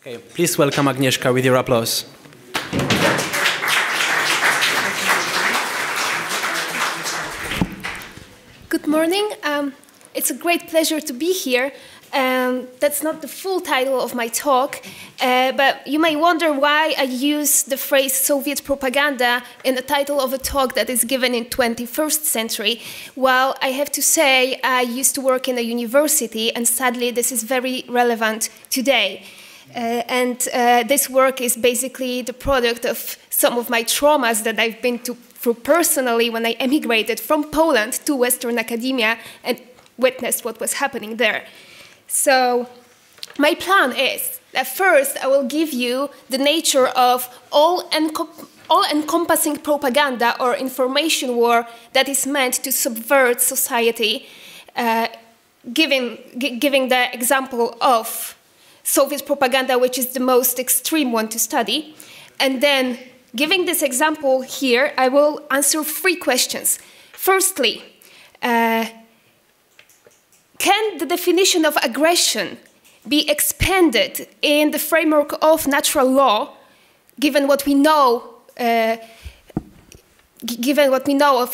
Okay, please welcome Agnieszka with your applause. Good morning. It's a great pleasure to be here. That's not the full title of my talk, but you may wonder why I use the phrase Soviet propaganda in the title of a talk that is given in 21st century. Well, I have to say I used to work in a university, and sadly this is very relevant today. This work is basically the product of some of my traumas that I've been through personally when I emigrated from Poland to Western academia and witnessed what was happening there. So my plan is that first I will give you the nature of all-encompassing propaganda or information war that is meant to subvert society, giving the example of Soviet propaganda, which is the most extreme one to study. And then, giving this example here, I will answer 3 questions. Firstly, can the definition of aggression be expanded in the framework of natural law, given what we know of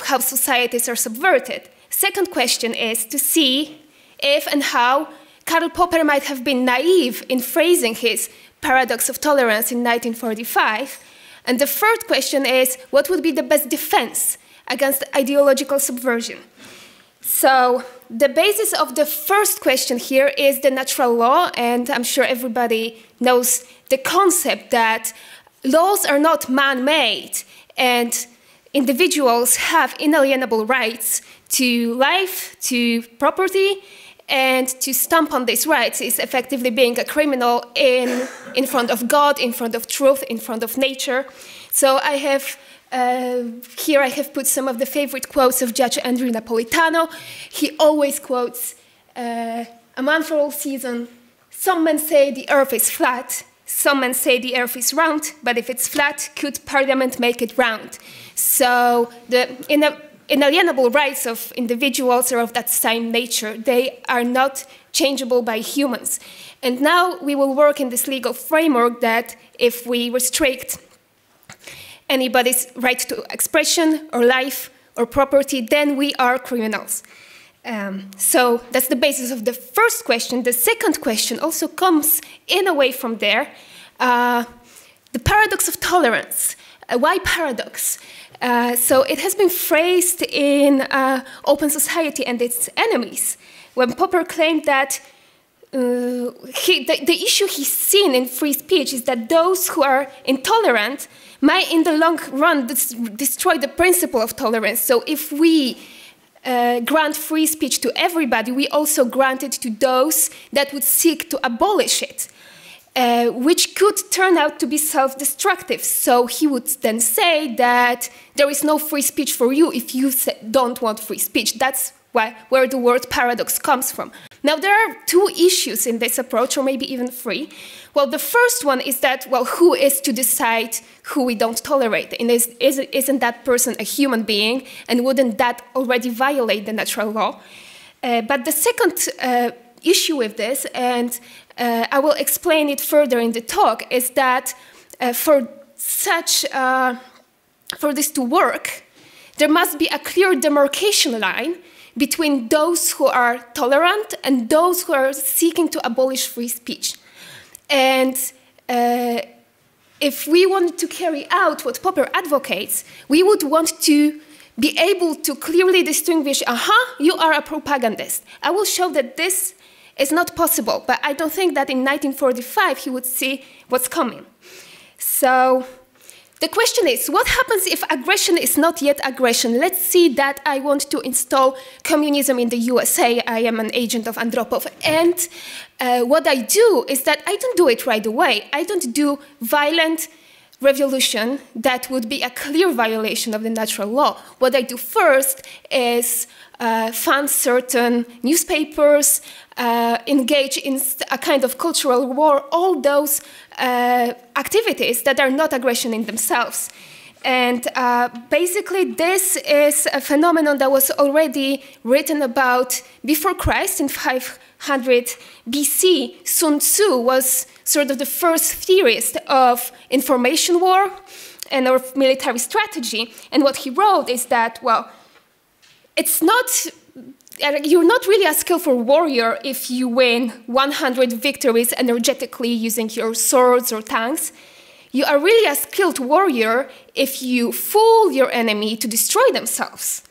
how societies are subverted? Second question is to see if and how Karl Popper might have been naive in phrasing his paradox of tolerance in 1945. And the third question is, what would be the best defense against ideological subversion? So the basis of the first question here is the natural law, and I'm sure everybody knows the concept that laws are not man-made, and individuals have inalienable rights to life, to property, and to stamp on these rights is effectively being a criminal in front of God, in front of truth, in front of nature. So I have here I have put some of the favorite quotes of Judge Andrew Napolitano. He always quotes, a man for all season. Some men say the earth is flat, some men say the earth is round, but if it's flat, could Parliament make it round? So the inalienable rights of individuals are of that same nature. They are not changeable by humans. And now we will work in this legal framework that if we restrict anybody's right to expression or life or property, then we are criminals. So that's the basis of the first question. The second question also comes in a way from there. The paradox of tolerance. Why paradox? So it has been phrased in Open Society and Its Enemies, when Popper claimed that the issue he's seen in free speech is that those who are intolerant might in the long run destroy the principle of tolerance. So if we grant free speech to everybody, we also grant it to those that would seek to abolish it. Which could turn out to be self-destructive. So he would then say that there is no free speech for you if you don't want free speech. That's where the word paradox comes from. Now, there are 2 issues in this approach, or maybe even 3. Well, the first one is that, well, who is to decide who we don't tolerate? And isn't that person a human being? And wouldn't that already violate the natural law? But the second issue with this, and I will explain it further in the talk, is that for this to work, there must be a clear demarcation line between those who are tolerant and those who are seeking to abolish free speech. And if we want to carry out what Popper advocates, we would want to be able to clearly distinguish, you are a propagandist. I will show that this is not possible, but I don't think that in 1945 he would see what's coming. So the question is, what happens if aggression is not yet aggression? Let's see that I want to install communism in the USA. I am an agent of Andropov. And what I do is that I don't do it right away. I don't do violent revolution that would be a clear violation of the natural law. What I do first is fund certain newspapers, engage in a kind of cultural war, all those activities that are not aggression in themselves. And basically this is a phenomenon that was already written about before Christ in 100 BC, Sun Tzu was sort of the first theorist of information war and of military strategy. And what he wrote is that, well, you're not really a skillful warrior if you win 100 victories energetically using your swords or tanks. You are really a skilled warrior if you fool your enemy to destroy themselves.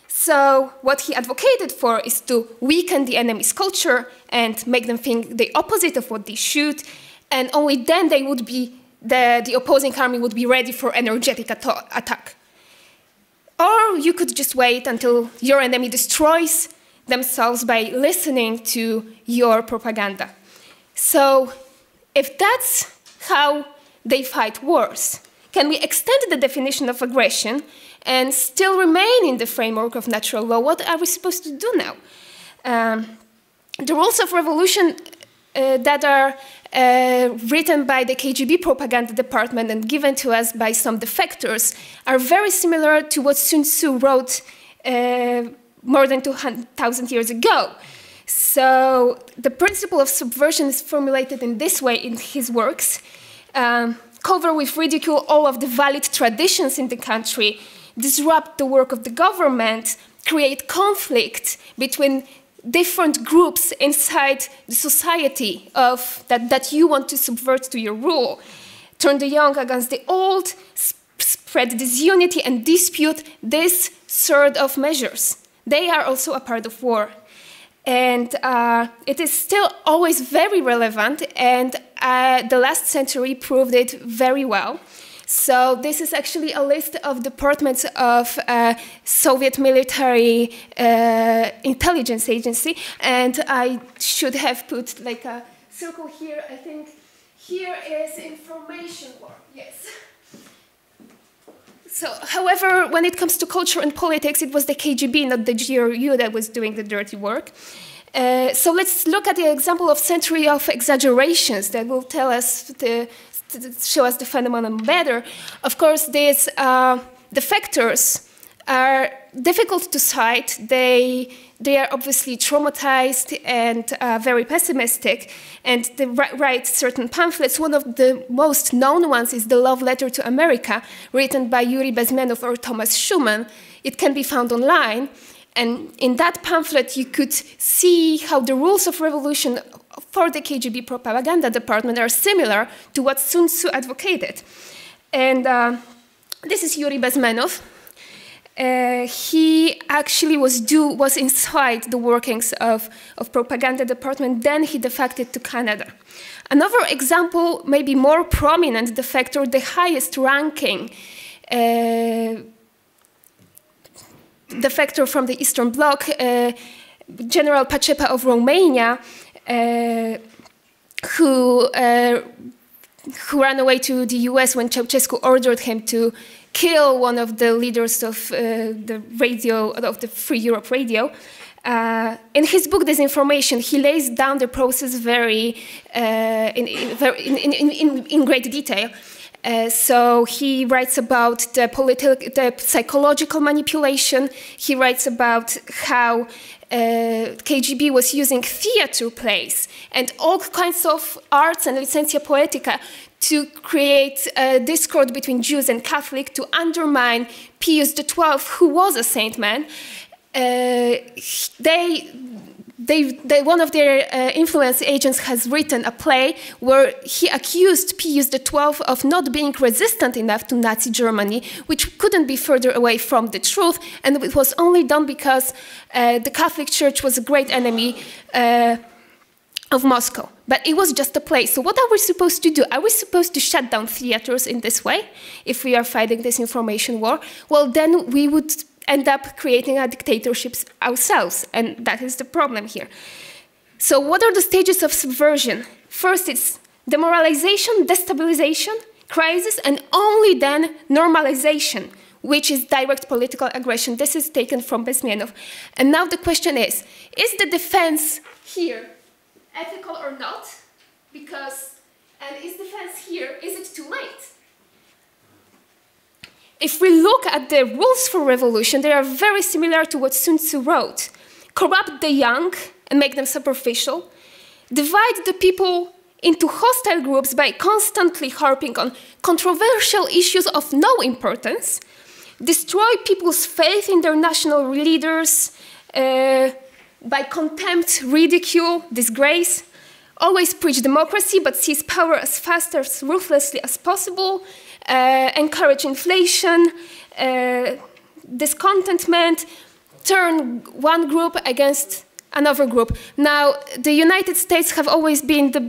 So what he advocated for is to weaken the enemy's culture and make them think the opposite of what they should, and only then they would be, the opposing army would be ready for energetic attack. Or you could just wait until your enemy destroys themselves by listening to your propaganda. So if that's how they fight wars, can we extend the definition of aggression and still remain in the framework of natural law? What are we supposed to do now? The rules of revolution that are written by the KGB propaganda department and given to us by some defectors are very similar to what Sun Tzu wrote more than 2,000 years ago. So the principle of subversion is formulated in this way in his works: cover with ridicule all of the valid traditions in the country, disrupt the work of the government, create conflict between different groups inside the society that you want to subvert to your rule, turn the young against the old, spread disunity and dispute this sort of measures. They are also a part of war. And it is still always very relevant, and the last century proved it very well. So this is actually a list of departments of Soviet military intelligence agency, and I should have put like a circle here. I think here is information war, yes. So, however, when it comes to culture and politics, it was the KGB, not the GRU, that was doing the dirty work. So let's look at the example of century of exaggerations that will tell us show us the phenomenon better. Of course, these defectors are difficult to cite. They are obviously traumatized and very pessimistic, and they write certain pamphlets. One of the most known ones is the Love Letter to America, written by Yuri Bezmenov or Thomas Schumann. It can be found online, and in that pamphlet you could see how the rules of revolution for the KGB propaganda department are similar to what Sun Tzu advocated. And this is Yuri Bezmenov. He actually was inside the workings of propaganda department, then he defected to Canada. Another example, maybe more prominent defector, the highest ranking defector from the Eastern Bloc, General Pacepa of Romania, who ran away to the US when Ceausescu ordered him to kill one of the leaders of the Free Europe Radio. In his book Disinformation, he lays down the process in great detail. So he writes about the psychological manipulation. He writes about how KGB was using theater plays and all kinds of arts and licentia poetica to create a discord between Jews and Catholics to undermine Pius XII, who was a saint man. One of their influence agents has written a play where he accused Pius XII of not being resistant enough to Nazi Germany, which couldn't be further away from the truth, and it was only done because the Catholic Church was a great enemy of Moscow. But it was just a play. So what are we supposed to do? Are we supposed to shut down theaters in this way if we are fighting this information war? Well, then we would end up creating a dictatorship ourselves, and that is the problem here. So what are the stages of subversion? First, it's demoralization, destabilization, crisis, and only then normalization, which is direct political aggression. This is taken from Bezmenov. And now the question is the defense here ethical or not? And is defense here, is it too late? If we look at the rules for revolution, they are very similar to what Sun Tzu wrote. corrupt the young and make them superficial, divide the people into hostile groups by constantly harping on controversial issues of no importance, destroy people's faith in their national leaders by contempt, ridicule, disgrace, always preach democracy but seize power as fast as ruthlessly as possible, encourage inflation, discontentment, turn one group against another group. Now, the United States have always been the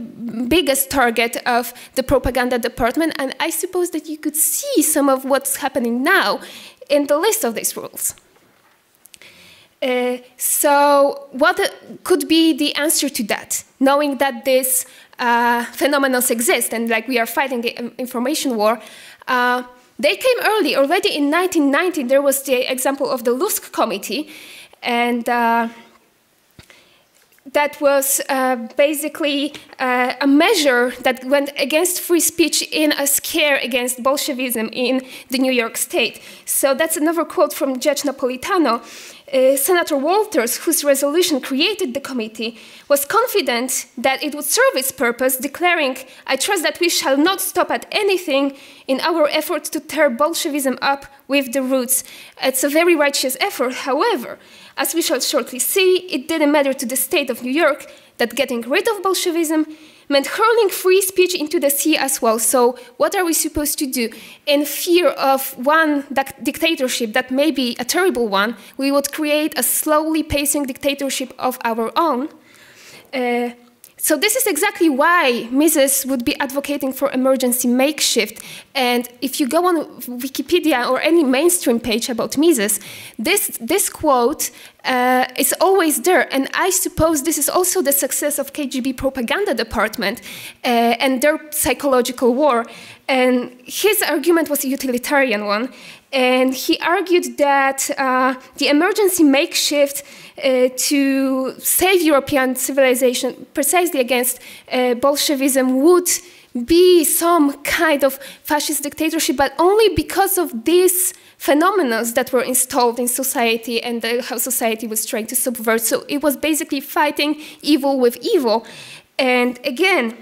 biggest target of the propaganda department, and I suppose that you could see some of what's happening now in the list of these rules. So what could be the answer to that, knowing that these phenomena exist and like we are fighting the information war? They came early. Already in 1990, there was the example of the Lusk Committee, and that was basically a measure that went against free speech in a scare against Bolshevism in the New York State. So that's another quote from Judge Napolitano. Senator Walters, whose resolution created the committee, was confident that it would serve its purpose, declaring, "I trust that we shall not stop at anything in our effort to tear Bolshevism up with the roots." It's a very righteous effort. However, as we shall shortly see, it didn't matter to the state of New York that getting rid of Bolshevism meant hurling free speech into the sea as well. So what are we supposed to do? In fear of one dictatorship that may be a terrible one, we would create a slowly pacing dictatorship of our own. So this is exactly why Mises would be advocating for emergency makeshift. And if you go on Wikipedia or any mainstream page about Mises, this quote is always there. And I suppose this is also the success of KGB propaganda department and their psychological war. And his argument was a utilitarian one. And he argued that the emergency makeshift to save European civilization precisely against Bolshevism would be some kind of fascist dictatorship, but only because of these phenomena that were installed in society and how society was trying to subvert. So it was basically fighting evil with evil. And again,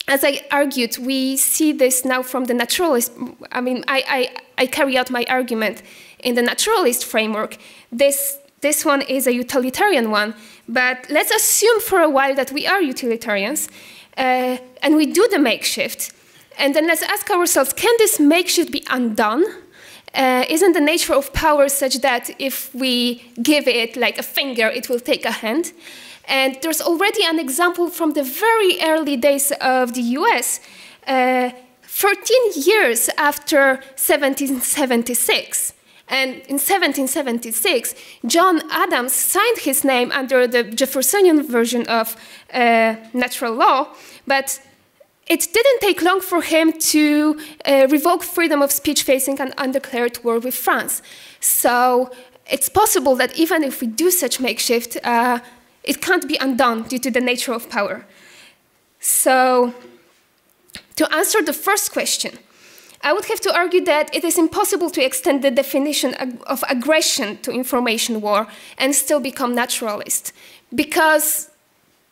as I argued, we see this now from the naturalist. I mean, I carry out my argument in the naturalist framework. This one is a utilitarian one, but let's assume for a while that we are utilitarians and we do the makeshift. And then let's ask ourselves, can this makeshift be undone? Isn't the nature of power such that if we give it like a finger, it will take a hand? And there's already an example from the very early days of the US, 13 years after 1776. And in 1776, John Adams signed his name under the Jeffersonian version of natural law, but it didn't take long for him to revoke freedom of speech facing an undeclared war with France. So it's possible that even if we do such makeshift, it can't be undone due to the nature of power. So to answer the first question, I would have to argue that it is impossible to extend the definition of aggression to information war and still become naturalist, because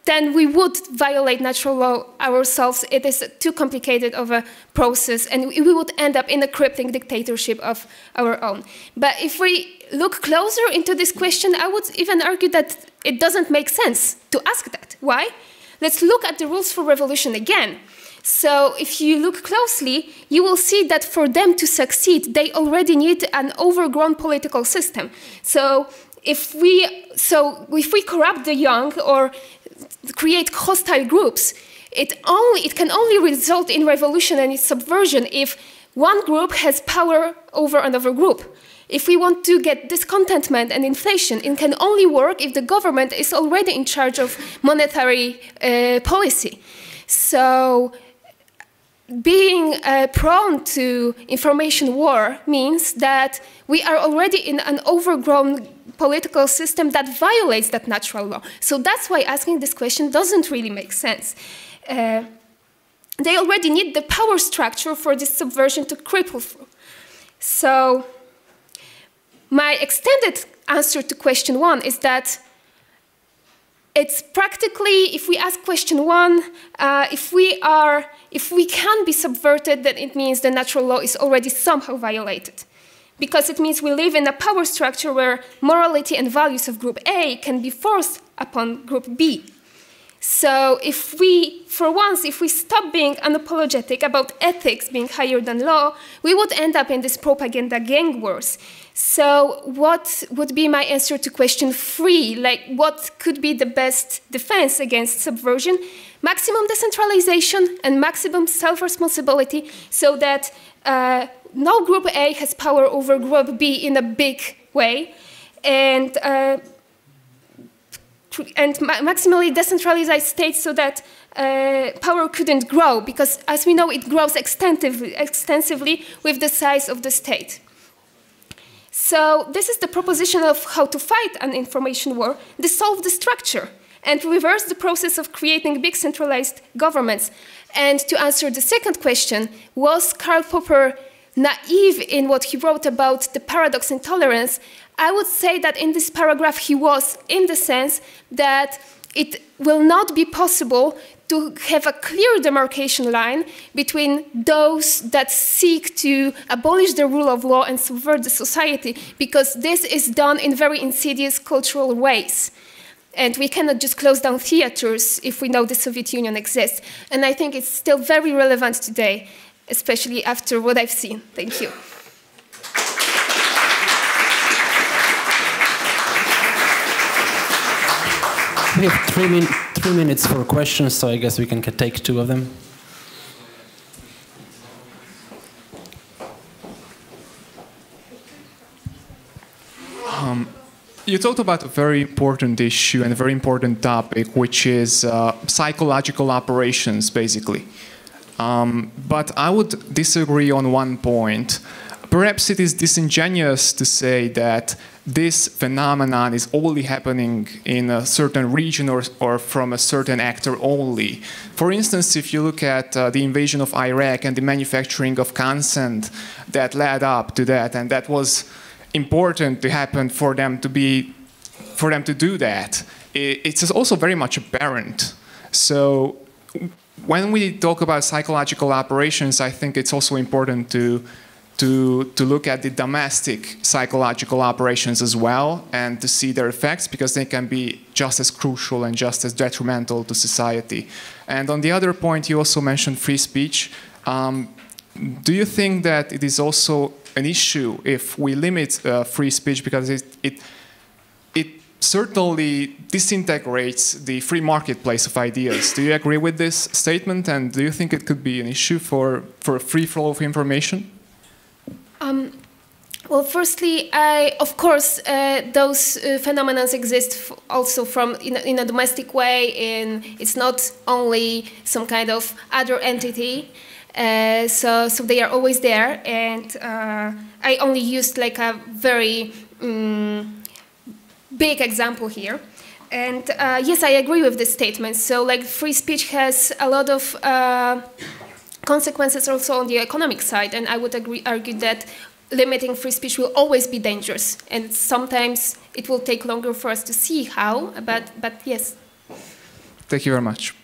then we would violate natural law ourselves. It is too complicated of a process, and we would end up in a crippling dictatorship of our own. But if we look closer into this question, I would even argue that it doesn't make sense to ask that. Why? Let's look at the rules for revolution again. So if you look closely, you will see that for them to succeed, they already need an overgrown political system. So if we corrupt the young or create hostile groups, it can only result in revolution and its subversion if one group has power over another group. If we want to get discontentment and inflation, it can only work if the government is already in charge of monetary policy. So being prone to information war means that we are already in an overgrown political system that violates that natural law. So that's why asking this question doesn't really make sense. They already need the power structure for this subversion to cripple through. So my extended answer to question one is that it's practically, if we ask question 1, if we can be subverted, then it means the natural law is already somehow violated. Because it means we live in a power structure where morality and values of group A can be forced upon group B. So if we, for once, if we stop being unapologetic about ethics being higher than law, we would end up in this propaganda gang wars. So what would be my answer to question 3? Like, what could be the best defense against subversion? Maximum decentralization and maximum self-responsibility so that no group A has power over group B in a big way, and maximally decentralized states so that power couldn't grow, because as we know, it grows extensively with the size of the state. So this is the proposition of how to fight an information war: dissolve the structure and reverse the process of creating big centralized governments. And to answer the second question, was Karl Popper naive in what he wrote about the paradox intolerance? I would say that in this paragraph he was, in the sense that it will not be possible to have a clear demarcation line between those that seek to abolish the rule of law and subvert the society, because this is done in very insidious cultural ways. And we cannot just close down theaters if we know the Soviet Union exists. And I think it's still very relevant today, especially after what I've seen. Thank you. We have 3 minutes for questions, so I guess we can take 2 of them. You talked about a very important issue and a very important topic, which is psychological operations, basically. But I would disagree on one point. Perhaps it is disingenuous to say that this phenomenon is only happening in a certain region or from a certain actor only. For instance, if you look at the invasion of Iraq and the manufacturing of consent that led up to that, and that was important to happen for them to do that, it's also very much apparent. So when we talk about psychological operations, I think it's also important to look at the domestic psychological operations as well, and to see their effects, because they can be just as crucial and just as detrimental to society. And on the other point, you also mentioned free speech. Do you think that it is also an issue if we limit free speech, because it certainly disintegrates the free marketplace of ideas? Do you agree with this statement, and do you think it could be an issue for a free flow of information? Well, firstly, of course, those phenomena exist also in a domestic way. It's not only some kind of other entity. So they are always there, and I only used like a very big example here. And yes, I agree with this statement. So like free speech has a lot of consequences also on the economic side, and I would argue that limiting free speech will always be dangerous, and sometimes it will take longer for us to see how, but yes. Thank you very much.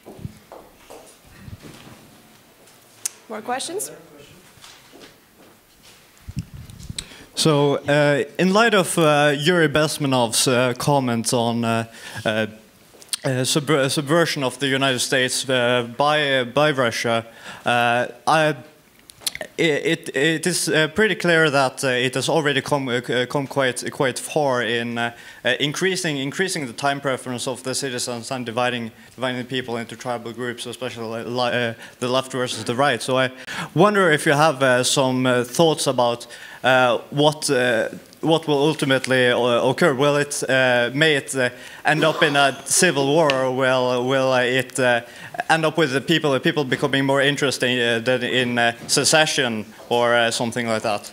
More questions? So, in light of Yuri Bezmenov's comments on subversion of the United States by Russia, it is pretty clear that it has already come quite far in increasing the time preference of the citizens and dividing people into tribal groups, especially the left versus the right. So I wonder if you have some thoughts about what will ultimately occur. Will it may it end up in a civil war, or will it end up with the people becoming more interested in secession or something like that?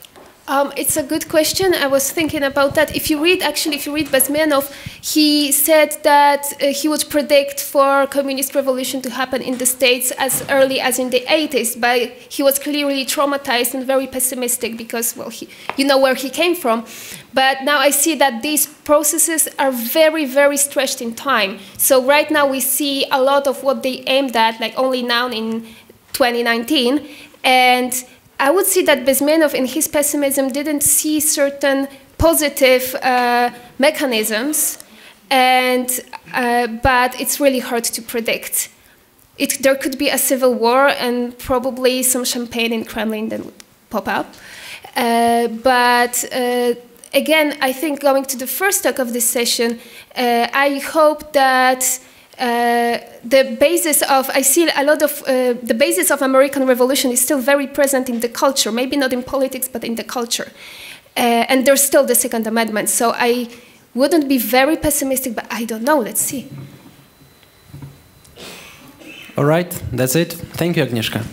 It's a good question. I was thinking about that. If you read Bezmenov, he said that he would predict for communist revolution to happen in the States as early as in the 80s, but he was clearly traumatized and very pessimistic because, well, you know where he came from. But now I see that these processes are very, very stretched in time. So right now we see a lot of what they aimed at, like only now in 2019, and I would say that Bezmenov, in his pessimism, didn't see certain positive mechanisms, but it's really hard to predict. There could be a civil war and probably some champagne in Kremlin that would pop up. Again, I think going to the first talk of this session, I hope that the basis of, I see a lot of, the basis of American Revolution is still very present in the culture, maybe not in politics, but in the culture. And there's still the Second Amendment, so I wouldn't be very pessimistic, but I don't know, let's see. All right, that's it. Thank you, Agnieszka.